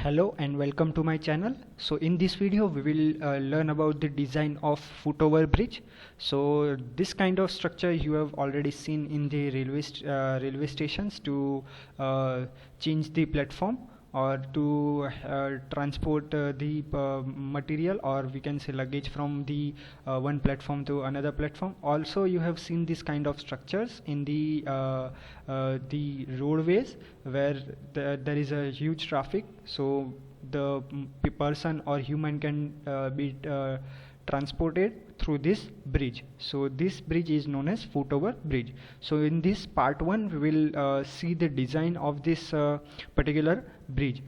Hello and welcome to my channel. So in this video we will learn about the design of footover bridge. So this kind of structure you have already seen in the railway stations to change the platform or to transport the material, or we can say luggage, from the one platform to another platform. Also you have seen this kind of structures in the roadways where there is a huge traffic, so the person or human can be transported through this bridge. So this bridge is known as footover bridge. So in this part 1 we will see the design of this particular bridge.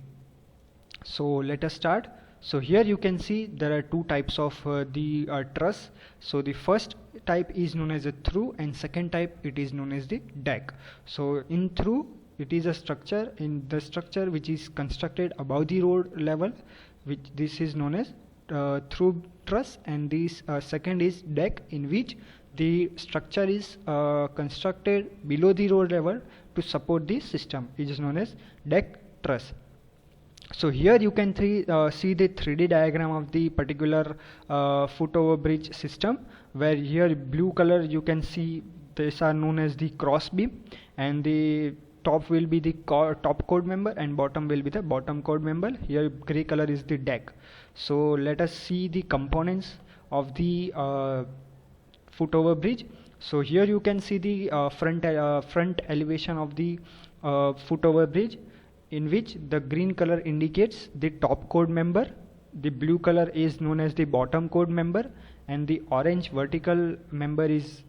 So let us start. So here you can see there are two types of the truss. So the first type is known as a through, and second type it is known as the deck. So in through, it is a structure which is constructed above the road level, which this is known as through truss, and this second is deck, in which the structure is constructed below the road level to support the system. It is known as deck truss. So here you can see the 3D diagram of the particular footover bridge system, where here blue color you can see these are known as the cross beam, and the top will be the top chord member and bottom will be the bottom chord member. Here gray color is the deck. So let us see the components of the footover bridge. So here you can see the front elevation of the footover bridge, in which the green color indicates the top chord member, the blue color is known as the bottom chord member, and the orange vertical member is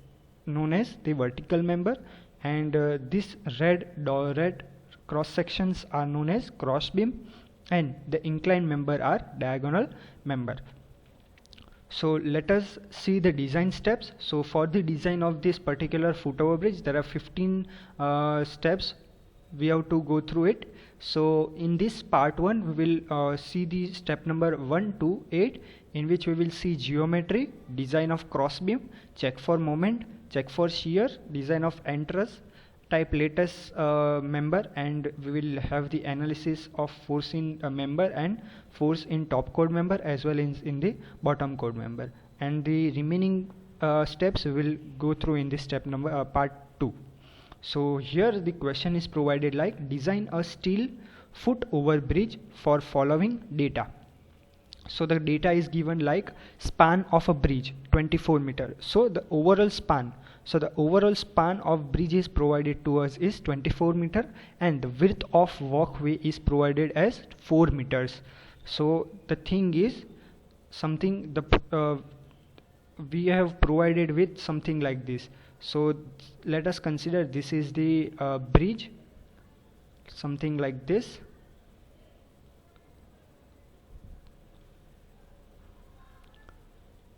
known as the vertical member, and this red cross sections are known as cross beam, and the inclined member are diagonal member. So let us see the design steps. So for the design of this particular footover bridge, there are 15 steps we have to go through it. So in this part 1 we will see the step number 1 to 8, in which we will see geometry, design of cross beam, check for moment, check for shear, design of end truss, type lattice member, and we will have the analysis of force in a member and force in top chord member as well as in the bottom chord member, and the remaining steps we will go through in this step number part 2. So here the question is provided like, design a steel foot over bridge for following data. So the data is given like span of a bridge 24 meter. So the overall span of bridge is provided to us is 24 meter, and the width of walkway is provided as 4 meters. So the thing is something we have provided with something like this. So let us consider this is the bridge, something like this,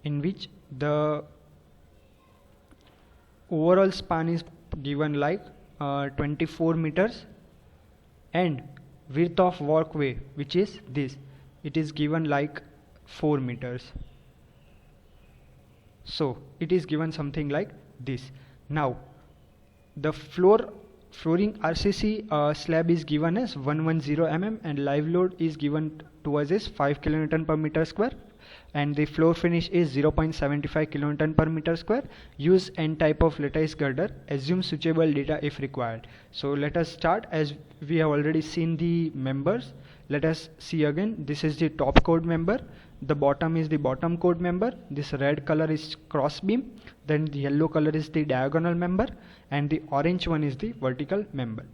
in which the overall span is given like 24 meters, and width of walkway, which is this, it is given like 4 meters. So it is given something like this. Now the flooring RCC slab is given as 110 mm, and live load is given to us as 5 kN per meter square, and the floor finish is 0.75 kN per meter square. Use N type of lattice girder. Assume suitable data if required. So let us start. As we have already seen the members, let us see again. This is the top chord member, the bottom is the bottom chord member, this red color is cross beam, then the yellow color is the diagonal member, and the orange one is the vertical member.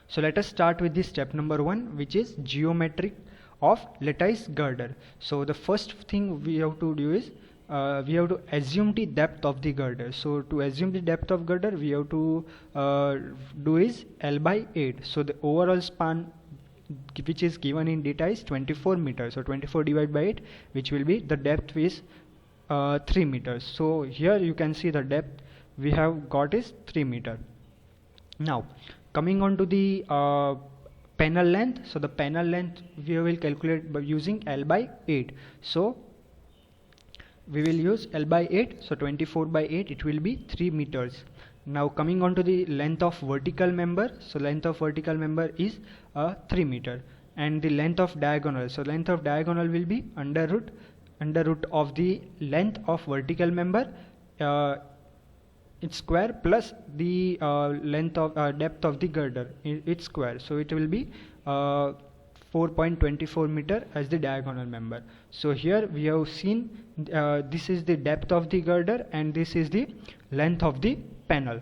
So let us start with the step number 1, which is geometric of lattice girder. So the first thing we have to do is we have to assume the depth of the girder. So to assume the depth of girder, we have to do is L by 8. So the overall span which is given in data is 24 meters. So 24 divided by 8, which will be the depth is 3 meters. So here you can see the depth we have got is 3 meter. Now coming on to the panel length. So the panel length we will calculate by using L by 8. So we will use L by 8. So 24 by 8, it will be 3 meters. Now coming on to the length of vertical member. So length of vertical member is 3 meter. and the length of diagonal. So length of diagonal will be under root of the length of vertical member its square plus the length of depth of the girder its square. So it will be 4.24 meter as the diagonal member. So here we have seen this is the depth of the girder and this is the length of the panel,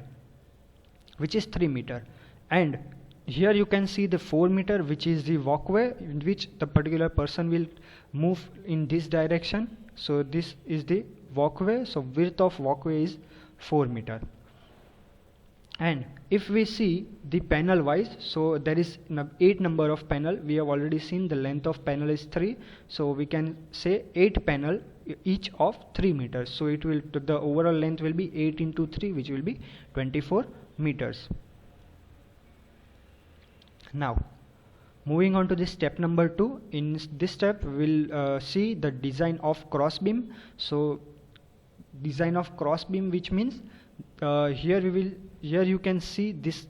which is 3 meter. And here you can see the 4 meter, which is the walkway in which the particular person will move in this direction. So this is the walkway. So width of walkway is 4 meter. And if we see the panel wise, so there is 8 number of panel. We have already seen the length of panel is 3, so we can say 8 panel each of 3 meters. So it will, the overall length will be 8 into 3, which will be 24 meters. Now moving on to the step number 2. In this step we will see the design of cross beam. So design of cross beam, which means here you can see this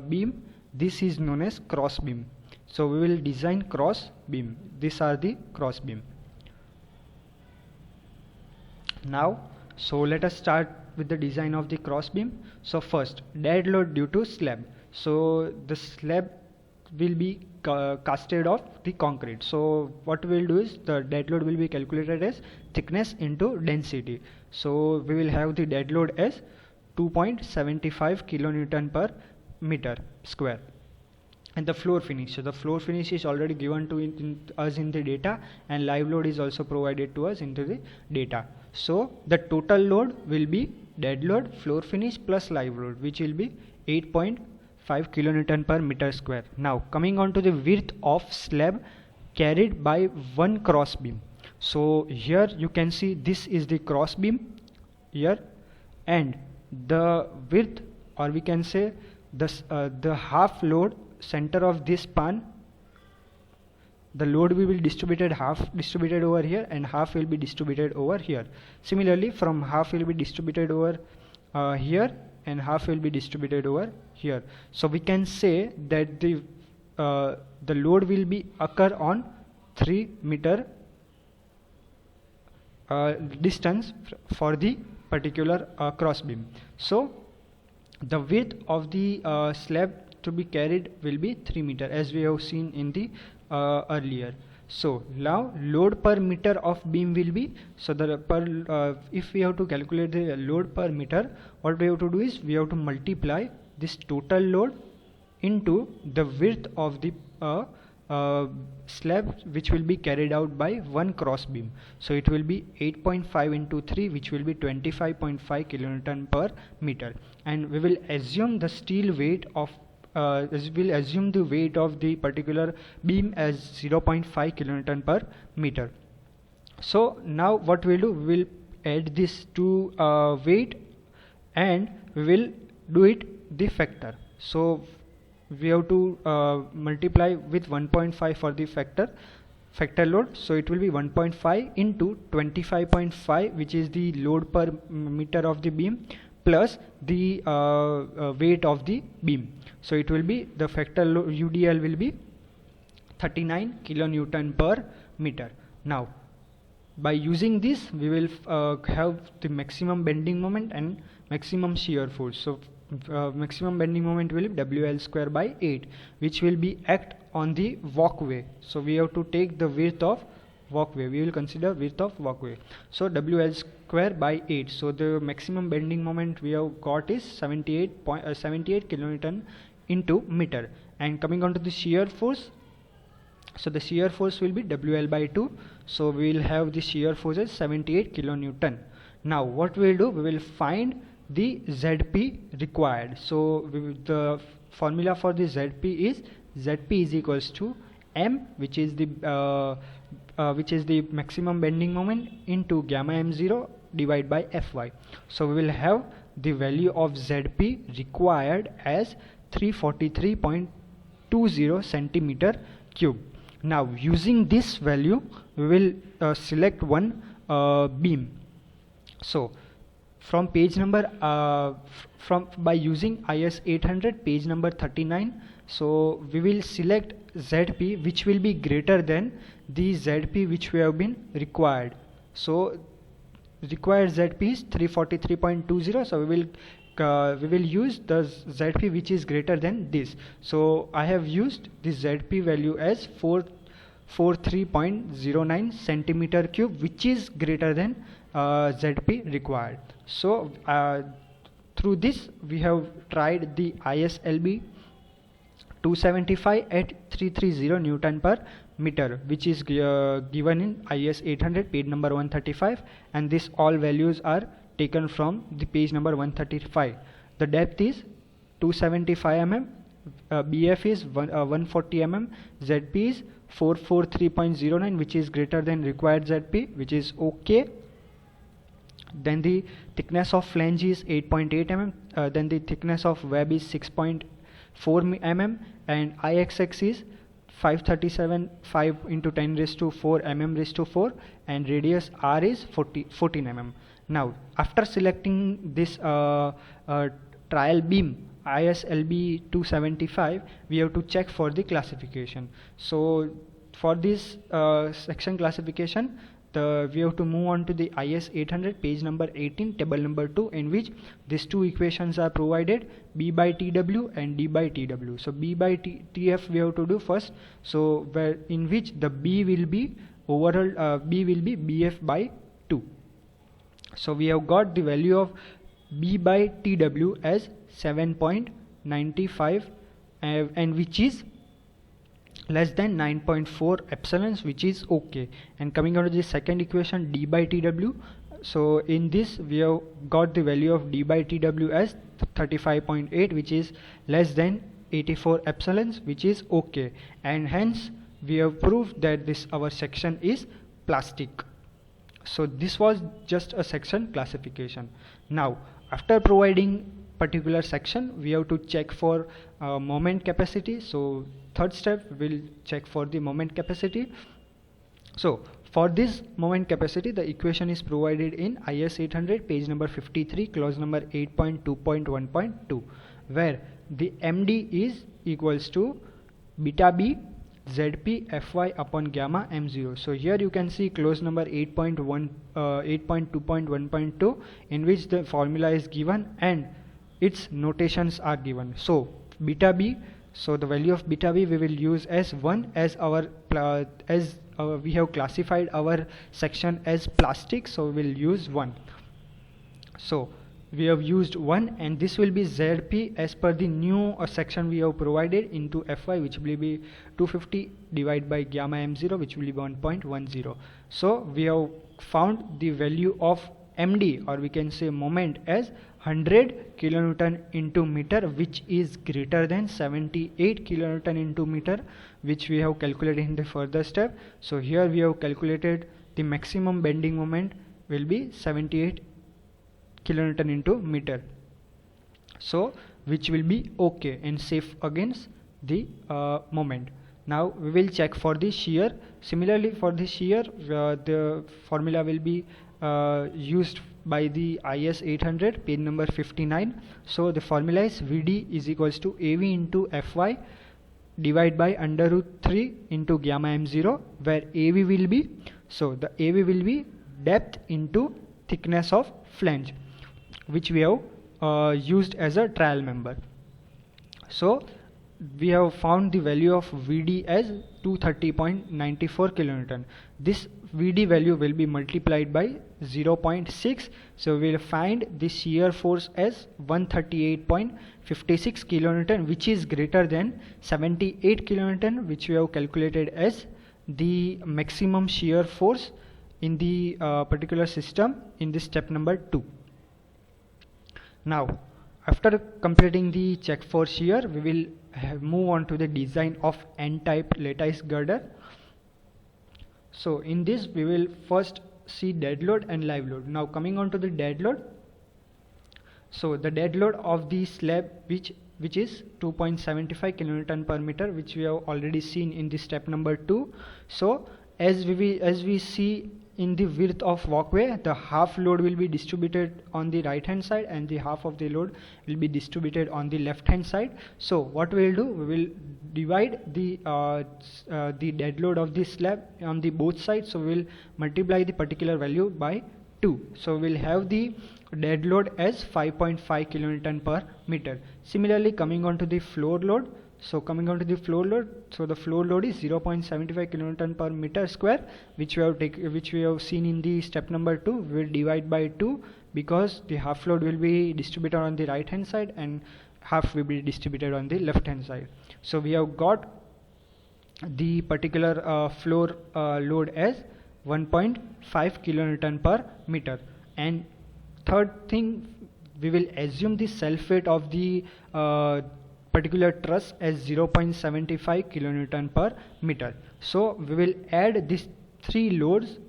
beam. This is known as cross beam. So we will design cross beam. These are the cross beam. Now, so let us start with the design of the cross beam. So first, dead load due to slab. So the slab will be casted off the concrete. So what we will do is the dead load will be calculated as thickness into density. So we will have the dead load as 2.75 kilonewton per meter square. And the floor finish, so the floor finish is already given to us in the data, and live load is also provided to us into the data. So the total load will be dead load, floor finish plus live load, which will be 8.5 kilonewton per meter square. Now coming on to the width of slab carried by one cross beam. So here you can see this is the cross beam here, and the width, or we can say the half load center of this span, the load will be distributed, half distributed over here and half will be distributed over here. Similarly, from half will be distributed over here and half will be distributed over here. So we can say that the load will be occur on 3 meter distance for the particular cross beam. So the width of the slab to be carried will be 3 meter, as we have seen in the earlier. So now load per meter of beam will be, so the if we have to calculate the load per meter, what we have to do is we have to multiply this total load into the width of the slab which will be carried out by one cross beam. So it will be 8.5 into 3, which will be 25.5 kilonewton per meter, and we will assume the steel weight of we'll assume the weight of the particular beam as 0.5 kilonewton per meter. So now what we'll do, we will add this to weight and we will do it the factor. So we have to multiply with 1.5 for the factor load. So it will be 1.5 into 25.5, which is the load per meter of the beam, plus the weight of the beam. So it will be, the factor UDL will be 39 kilonewton per meter. Now by using this we will have the maximum bending moment and maximum shear force. So maximum bending moment will be WL square by 8, which will be act on the walkway. So we have to take the width of walkway, we will consider width of walkway. So WL square by 8. So the maximum bending moment we have got is 78 kilonewton into meter. And coming on to the shear force, so the shear force will be WL by 2. So we will have the shear force as 78 kilonewton. Now what we will do, we will find the ZP required. So the formula for the ZP is ZP is equals to M, which is the maximum bending moment, into gamma m0 divided by Fy. So we will have the value of ZP required as 343.20 centimeter cube. Now using this value we will select one beam. So from page number by using IS 800 page number 39, so we will select ZP which will be greater than the ZP which we have been required. So required ZP is 343.20, so we will use the ZP which is greater than this. So I have used this ZP value as 443.09 centimeter cube, which is greater than ZP required. So through this we have tried the ISLB 275 at 330 Newton per meter, which is given in IS 800 page number 135, and this all values are taken from the page number 135. The depth is 275 mm, BF is 140 mm, ZP is 443.09, which is greater than required ZP, which is okay. Then the thickness of flange is 8.8 mm, then the thickness of web is 6.4 mm, and IXX is 5 into 10 raised to 4 mm raised to 4, and radius R is 14 mm. Now after selecting this trial beam ISLB 275, we have to check for the classification. So for this section classification, we have to move on to the IS 800 page number 18 table number 2, in which these two equations are provided, B by TW and D by TW. So B by TF we have to do first, so where in which the B will be overall B will be BF by 2. So we have got the value of B by TW as 7.95 and which is less than 9.4 epsilons, which is okay. And coming on to the second equation, D by TW, so in this we have got the value of D by TW as 35.8, which is less than 84 epsilons, which is okay, and hence we have proved that this our section is plastic. So this was just a section classification. Now after providing particular section, we have to check for moment capacity. So third step, we'll check for the moment capacity. So for this moment capacity, the equation is provided in IS 800 page number 53 clause number 8.2.1.2, where the MD is equals to beta B ZP Fy upon gamma M0. So here you can see clause number 8.2.1.2, in which the formula is given and its notations are given. So beta B, so the value of beta B we will use as 1, as we have classified our section as plastic, so we will use 1. So we have used 1, and this will be ZP as per the new section we have provided into Fy, which will be 250 divided by gamma M0, which will be 1.10. So we have found the value of MD, or we can say moment, as 100 kilonewton into meter, which is greater than 78 kilonewton into meter, which we have calculated in the further step. So here we have calculated the maximum bending moment will be 78 kilonewton into meter, so which will be okay and safe against the moment. Now we will check for the shear. Similarly for the shear, the formula will be used by the IS 800 page number 59. So the formula is VD is equals to AV into Fy divided by under root 3 into gamma M0, where AV will be, so the AV will be depth into thickness of flange, which we have used as a trial member. So we have found the value of VD as 230.94 kilonewton. This VD value will be multiplied by 0.6, so we will find the shear force as 138.56 kilonewton, which is greater than 78 kilonewton, which we have calculated as the maximum shear force in the particular system in this step number 2. Now after completing the check for shear, we will move on to the design of N-type lattice girder. So in this we will first see dead load and live load. Now coming on to the dead load, so the dead load of the slab which is 2.75 kilonewton per meter, which we have already seen in the step number 2. So as we see in the width of walkway, the half load will be distributed on the right hand side and the half of the load will be distributed on the left hand side. So what we will do, we will divide the dead load of this slab on the both sides. So we will multiply the particular value by 2. So we will have the dead load as 5.5 kilonewton per meter. Similarly, coming on to the floor load. So coming on to the floor load, so the floor load is 0.75 kilonewton per meter square, which we have seen in the step number 2. We will divide by 2 because the half load will be distributed on the right hand side and half will be distributed on the left hand side. So we have got the particular floor load as 1.5 kilonewton per meter. And third thing, we will assume the self weight of the particular truss as 0.75 kilonewton per meter. So we will add these 3 loads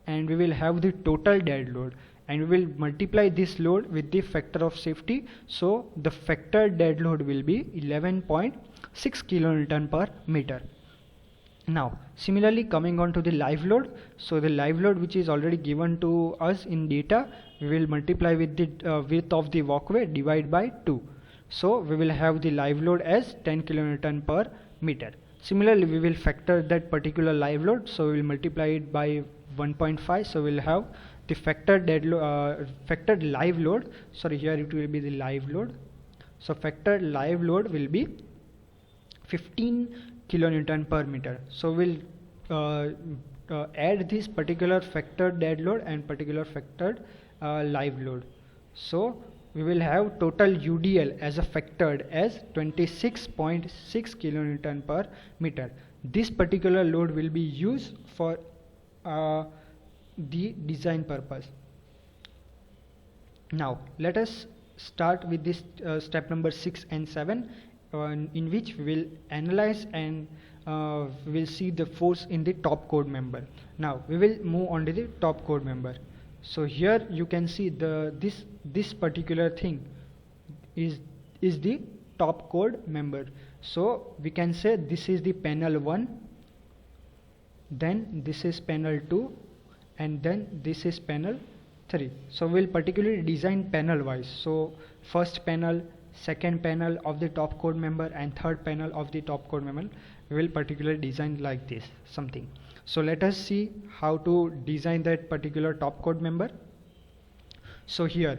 and we will have the total dead load, and we will multiply this load with the factor of safety. So the factor dead load will be 11.6 kilonewton per meter. Now similarly, coming on to the live load. So the live load, which is already given to us in data, we will multiply with the width of the walkway, divide by 2. So we will have the live load as 10 kilonewton per meter. Similarly, we will factor that particular live load, so we will multiply it by 1.5. So we will have the factored live load. Sorry, here it will be the live load. So factored live load will be 15 kilonewton per meter. So we'll add this particular factored dead load and particular factored live load. So we will have total UDL as a factored as 26.6 kilonewton per meter. This particular load will be used for the design purpose. Now let us start with this step number 6 and 7, in which we will analyze and we will see the force in the top chord member. Now we will move on to the top chord member. So here you can see this particular thing is the top chord member. So we can say this is the panel 1, then this is panel 2, and then this is panel 3. So we'll particularly design panel wise. So first panel, second panel of the top chord member, and third panel of the top chord member, we will particularly design like this something. So let us see how to design that particular top chord member. So here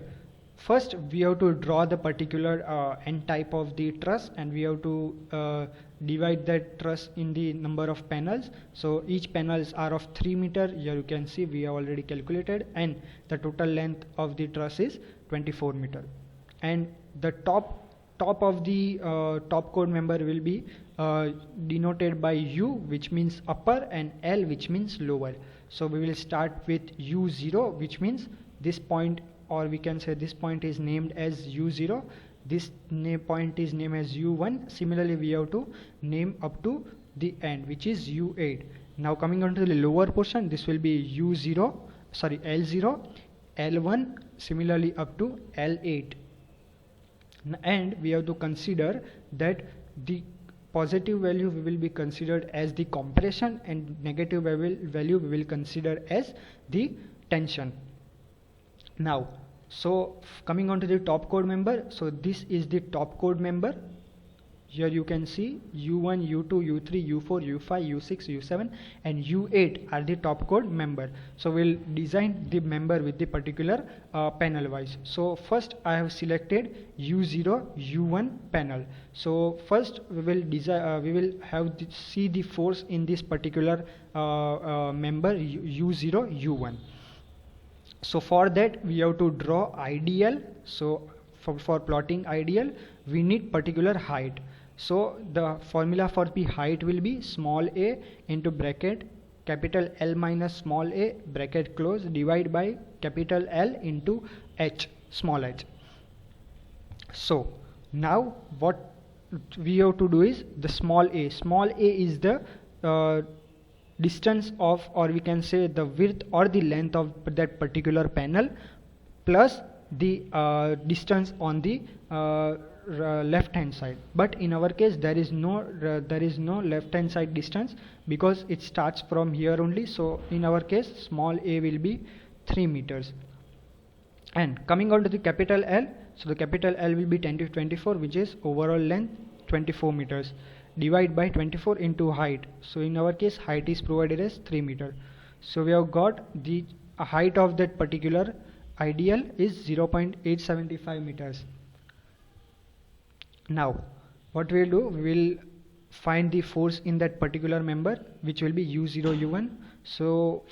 first we have to draw the particular end type of the truss, and we have to divide that truss in the number of panels. So each panels are of 3 meter. Here you can see we have already calculated, and the total length of the truss is 24 meter. And the top of the top chord member will be denoted by U, which means upper, and L, which means lower. So we will start with U0, which means this point, or we can say this point is named as U0, this point is named as U1. Similarly, we have to name up to the end, which is U8. Now coming on to the lower portion, this will be L0, L1, similarly up to L8. And we have to consider that the positive value we will be considered as the compression, and negative value we will consider as the tension. Now, so coming on to the top chord member, so this is the top chord member. Here you can see U1, U2, U3, U4, U5, U6, U7 and U8 are the top chord member. So we'll design the member with the particular panel wise. So first I have selected U0, U1 panel. So first we will see the force in this particular member U0, U1. So for that we have to draw IDL. So for plotting IDL we need particular height. So the formula for the height will be small a into bracket capital L minus small a bracket close divide by capital L into h small h. So now what we have to do is the small a. Small a is the distance of, or we can say the width or the length of that particular panel plus the distance on the left hand side, but in our case there is no left hand side distance because it starts from here only. So in our case small a will be 3 meters. And coming on to the capital L, so the capital L will be 10 to 24, which is overall length 24 meters, divide by 24 into height. So in our case height is provided as 3 meter. So we have got the height of that particular ideal is 0.875 meters. Now what we will do, we will find the force in that particular member, which will be U0 U1. So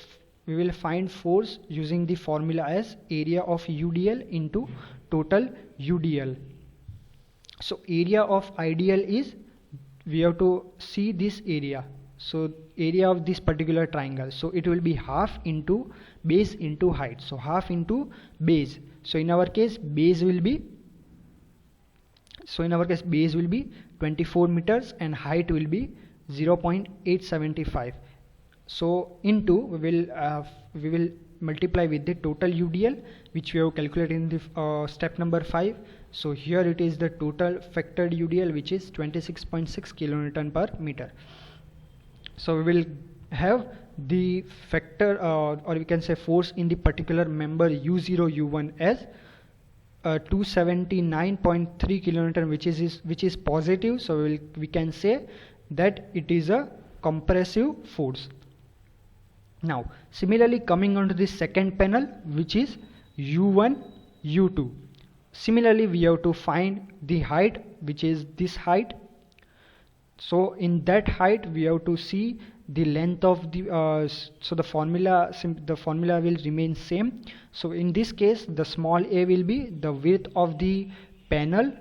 we will find force using the formula as area of UDL into total UDL. So area of ideal is, we have to see this area, so area of this particular triangle, so it will be half into base into height, so half into base. So in our case base will be 24 meters and height will be 0.875. So into we will multiply with the total UDL, which we have calculated in the step number 5. So here it is the total factored UDL, which is 26.6 kilonewton per meter. So we will have the factor or we can say force in the particular member U0 U1 as 279.3 kilonewton, which is positive. So we can say that it is a compressive force. Now similarly coming on to the second panel, which is U1 U2. Similarly we have to find the height, which is this height. So in that height we have to see the length of the so the formula will remain same. So in this case the small a will be the width of the panel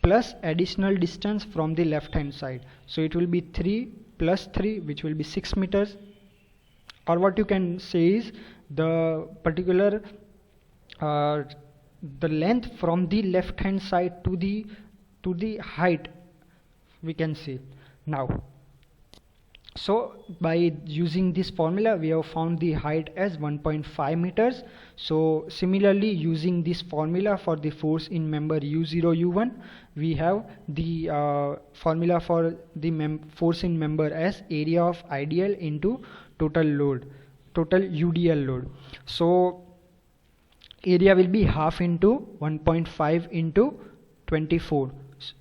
plus additional distance from the left hand side. So it will be 3 plus 3, which will be 6 meters. Or what you can say is the particular the length from the left hand side to the height, we can say. Now so by using this formula we have found the height as 1.5 meters. So similarly using this formula for the force in member U0 U1, we have the formula for the force in member as area of ideal into total UDL load. So area will be half into 1.5 into 24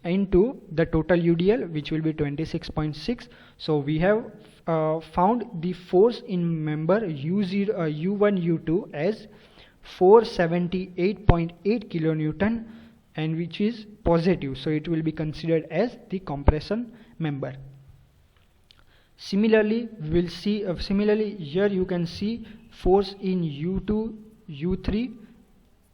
into the total UDL, which will be 26.6. So we have found the force in member U1 U2 as 478.8 kilonewton, and which is positive, so it will be considered as the compression member. Similarly we will see similarly here you can see force in U2 U3.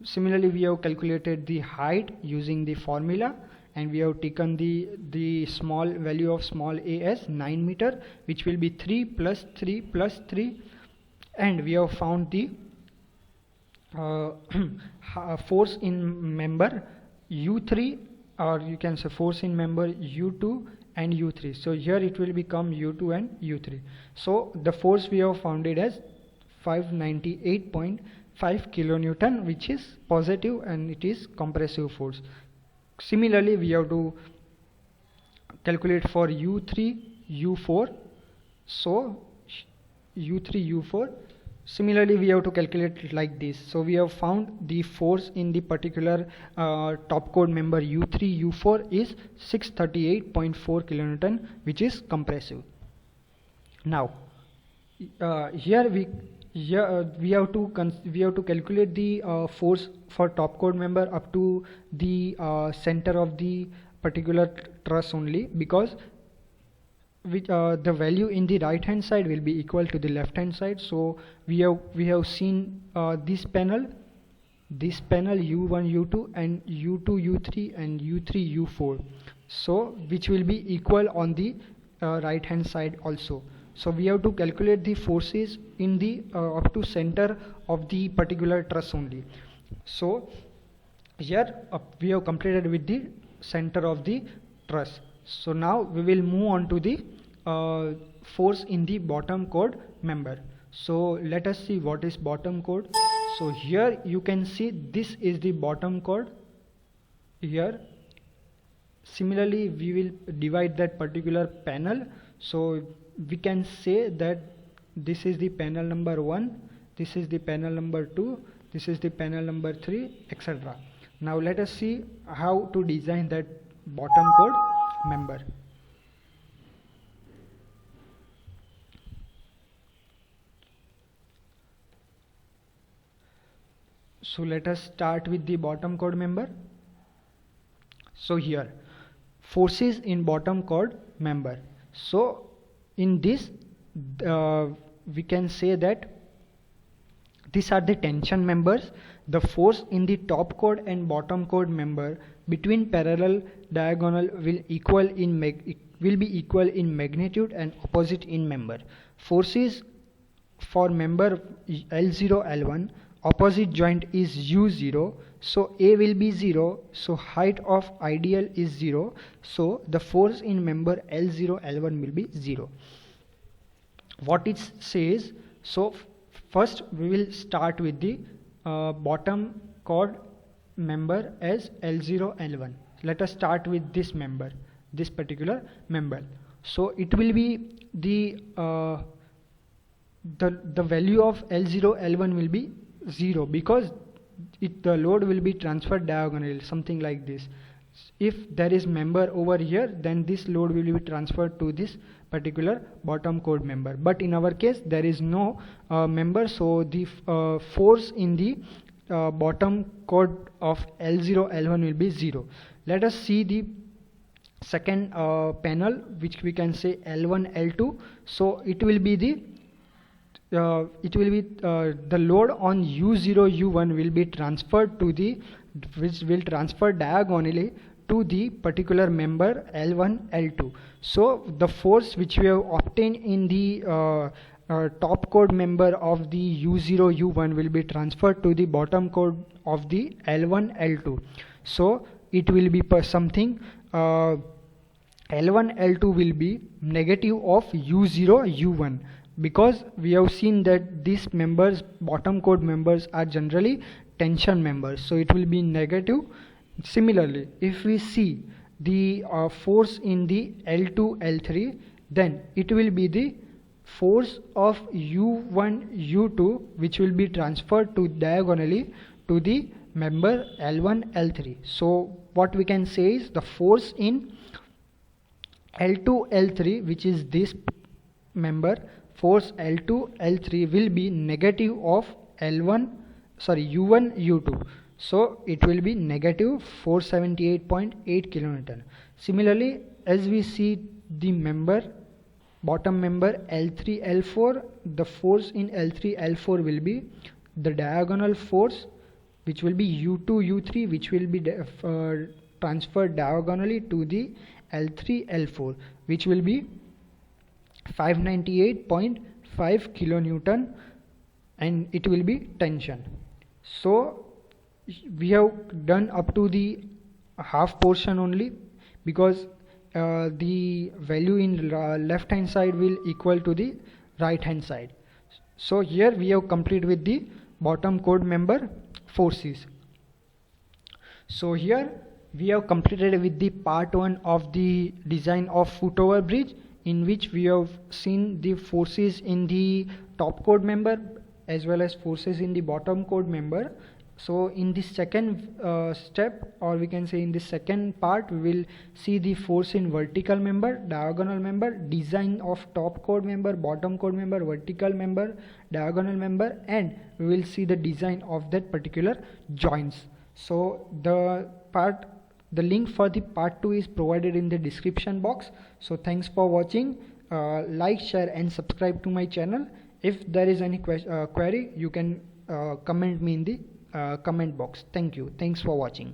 Similarly we have calculated the height using the formula, and we have taken the small value of small a as 9 meter, which will be 3 plus 3 plus 3, and we have found the force in member U3, or you can say force in member U2 and U3. So here it will become U2 and U3. So the force we have found it as 598.5 kilonewton, which is positive and it is compressive force. Similarly we have to calculate for U3 U4. So U3 U4, similarly we have to calculate it like this. So we have found the force in the particular top chord member U3 U4 is 638.4 kilonewton, which is compressive. Now here we have to calculate the force for top chord member up to the center of the particular truss only, because the value in the right hand side will be equal to the left hand side. So we have seen this panel U1 U2 and U2 U3 and U3 U4, so which will be equal on the right hand side also. So we have to calculate the forces in the up to center of the particular truss only. So here we have completed with the center of the truss. So now we will move on to the force in the bottom chord member. So let us see what is bottom chord. So here you can see this is the bottom chord here, Similarly, we will divide that particular panel. So we can say that this is the panel number 1, this is the panel number 2, this is the panel number 3, etc. Now let us see how to design that bottom code member. So let us start with the bottom code member. So here, forces in bottom chord member. So in this we can say that these are the tension members. The force in the top chord and bottom chord member between parallel diagonal will be equal in magnitude and opposite in member. Forces for member L0 L1, opposite joint is U0, so A will be 0, so height of ideal is 0, so the force in member L0 L1 will be 0. What it says, so first we will start with the bottom chord member as L0 L1. Let us start with this member, this particular member. So it will be the value of L0 L1 will be 0 because the load will be transferred diagonally, something like this. If there is member over here, then this load will be transferred to this particular bottom chord member. But in our case, there is no member, so the force in the bottom chord of L0 L1 will be 0. Let us see the second panel, which we can say L1 L2. So it will be the the load on U0 U1 will be transferred to the, which will transfer diagonally to the particular member L1 L2. So the force which we have obtained in the top chord member of the U0 U1 will be transferred to the bottom chord of the L1 L2. So it will be per something L1 L2 will be negative of U0 U1, because we have seen that these members, bottom chord members, are generally tension members, so it will be negative. Similarly, if we see the force in the L2 L3, then it will be the force of U1 U2 which will be transferred to diagonally to the member L1 L3. So what we can say is the force in L2 L3, which is this member, force L2 L3 will be negative of U1 U2, so it will be negative 478.8 kilonewton. Similarly, as we see the member, bottom member L3 L4, the force in L3 L4 will be the diagonal force, which will be U2 U3, which will be transferred diagonally to the L3 L4, which will be 598.5 kilonewton, and it will be tension. So we have done up to the half portion only, because the value in left hand side will equal to the right hand side. So here we have completed with the bottom chord member forces. So here we have completed with the part 1 of the design of foot over bridge, in which we have seen the forces in the top chord member as well as forces in the bottom chord member. So in the second step, or we can say in the second part, we will see the force in vertical member, diagonal member, design of top chord member, bottom chord member, vertical member, diagonal member, and we will see the design of that particular joints. So the link for the part 2 is provided in the description box. So thanks for watching. Like, share and subscribe to my channel. If there is any query, you can comment me in the comment box. Thank you. Thanks for watching.